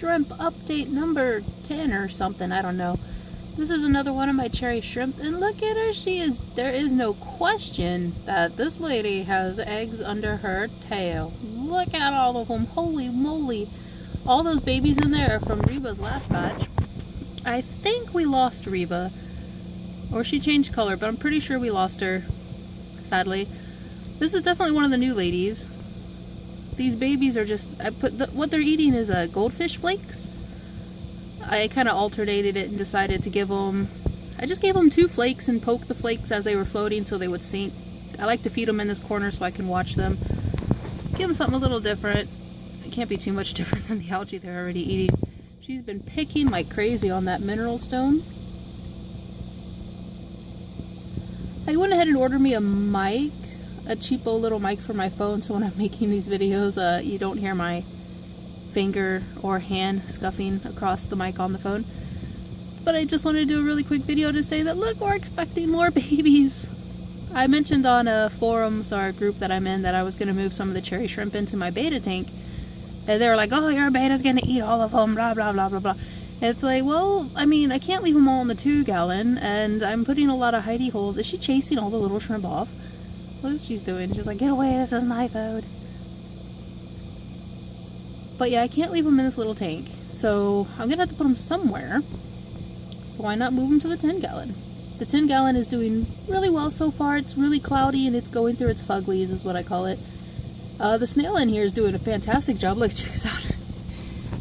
shrimp update number 10 or something, I don't know. This is another one of my cherry shrimp, and look at her. There is no question that this lady has eggs under her tail. Look at all of them. Holy moly. All those babies in there are from Reba's last batch. I think we lost Reba, or she changed color, but I'm pretty sure we lost her, sadly. This is definitely one of the new ladies. These babies are just, what they're eating is goldfish flakes. I kind of alternated it and decided to give them, I just gave them 2 flakes and poked the flakes as they were floating so they would sink. I like to feed them in this corner so I can watch them. Give them something a little different. It can't be too much different than the algae they're already eating. She's been picking like crazy on that mineral stone. I went ahead and ordered me a mic, a cheapo little mic for my phone, so when I'm making these videos, you don't hear my finger or hand scuffing across the mic on the phone. But I just wanted to do a really quick video to say that look, we're expecting more babies. I mentioned on a forums or a group that I'm in that I was going to move some of the cherry shrimp into my betta tank, and they were like, oh, your betta's going to eat all of them, blah blah blah blah blah. And it's like, well, I mean, I can't leave them all in the 2-gallon, and I'm putting a lot of hidey holes. Is she chasing all the little shrimp off? What is she doing? She's like, get away, this is my food. But yeah, I can't leave them in this little tank, so I'm gonna have to put them somewhere. So why not move them to the 10-gallon? The 10-gallon is doing really well so far. It's really cloudy and it's going through its fuglies, is what I call it. The snail in here is doing a fantastic job. Look, check this out.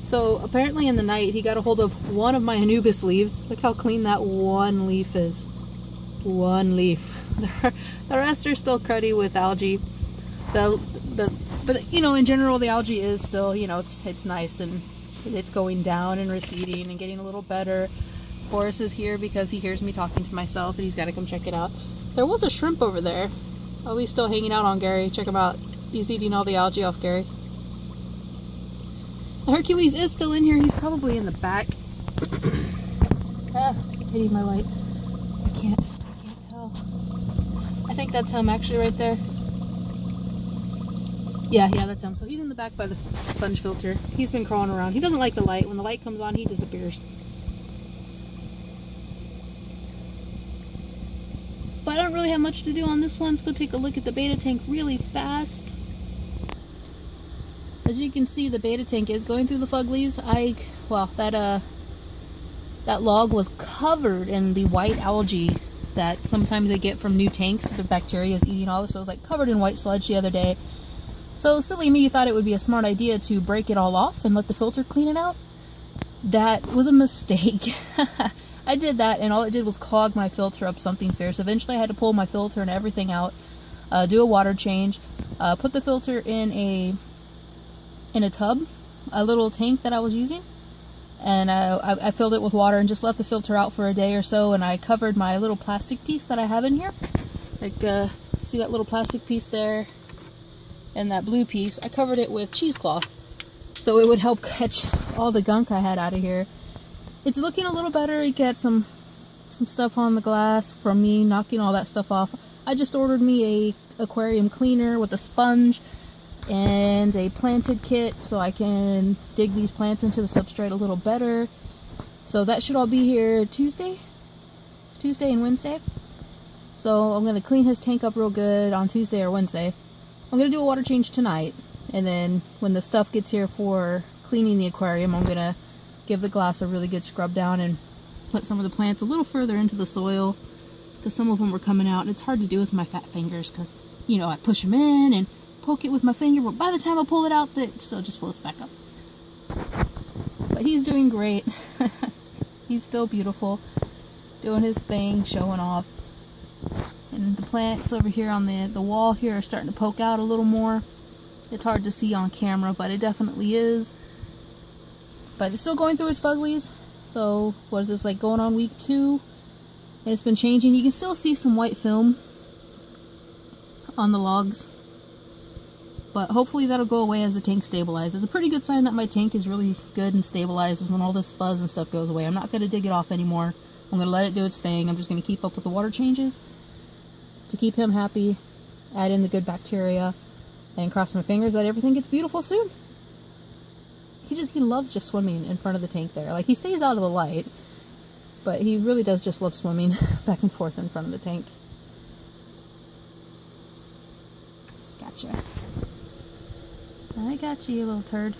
So apparently in the night he got a hold of one of my Anubis leaves. Look how clean that one leaf is. One leaf. The rest are still cruddy with algae. But you know, in general, the algae is still, you know, it's nice and it's going down and receding and getting a little better. Boris is here because he hears me talking to myself and he's got to come check it out. There was a shrimp over there. Oh, he's still hanging out on Gary. Check him out. He's eating all the algae off Gary. Hercules is still in here. He's probably in the back. Hitting my light. I can't tell. I think that's him actually right there. Yeah, that's him. So he's in the back by the sponge filter. He's been crawling around. He doesn't like the light. When the light comes on, he disappears. But I don't really have much to do on this one. Let's go take a look at the betta tank really fast. As you can see, the betta tank is going through the fuglies. That log was covered in the white algae that sometimes they get from new tanks. The bacteria is eating all this. So it was like covered in white sludge the other day. So silly me thought it would be a smart idea to break it all off and let the filter clean it out. That was a mistake. I did that and all it did was clog my filter up something fierce. Eventually I had to pull my filter and everything out, do a water change, put the filter in a tub, a little tank that I was using, and I filled it with water and just left the filter out for a day or so, and I covered my little plastic piece that I have in here. Like, see that little plastic piece there? And that blue piece, I covered it with cheesecloth so it would help catch all the gunk I had out of here. It's looking a little better. You get some stuff on the glass from me knocking all that stuff off. I just ordered me a aquarium cleaner with a sponge and a planted kit so I can dig these plants into the substrate a little better. So that should all be here Tuesday and Wednesday. So I'm going to clean his tank up real good on Tuesday or Wednesday. I'm going to do a water change tonight, and then when the stuff gets here for cleaning the aquarium, I'm going to give the glass a really good scrub down and put some of the plants a little further into the soil because some of them were coming out, and it's hard to do with my fat fingers because, you know, I push them in and poke it with my finger, but by the time I pull it out, it still just floats back up. But he's doing great. He's still beautiful, doing his thing, showing off. And the plants over here on the wall here are starting to poke out a little more. It's hard to see on camera, but it definitely is. But it's still going through its fuzzlies. So, what is this, like going on week 2? And it's been changing. You can still see some white film on the logs. But hopefully that'll go away as the tank stabilizes. It's a pretty good sign that my tank is really good and stabilizes when all this fuzz and stuff goes away. I'm not going to dig it off anymore. I'm going to let it do its thing. I'm just going to keep up with the water changes to keep him happy, add in the good bacteria, and cross my fingers that everything gets beautiful soon. he loves just swimming in front of the tank there. Like, he stays out of the light, but he really does just love swimming back and forth in front of the tank. Gotcha. I got you little turd.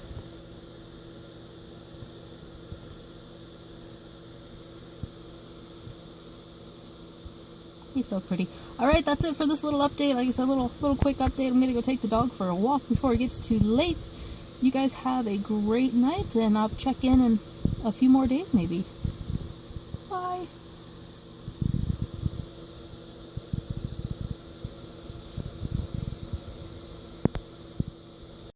He's so pretty. Alright, that's it for this little update. Like I said, little quick update. I'm gonna go take the dog for a walk before it gets too late. You guys have a great night, and I'll check in a few more days maybe. Bye.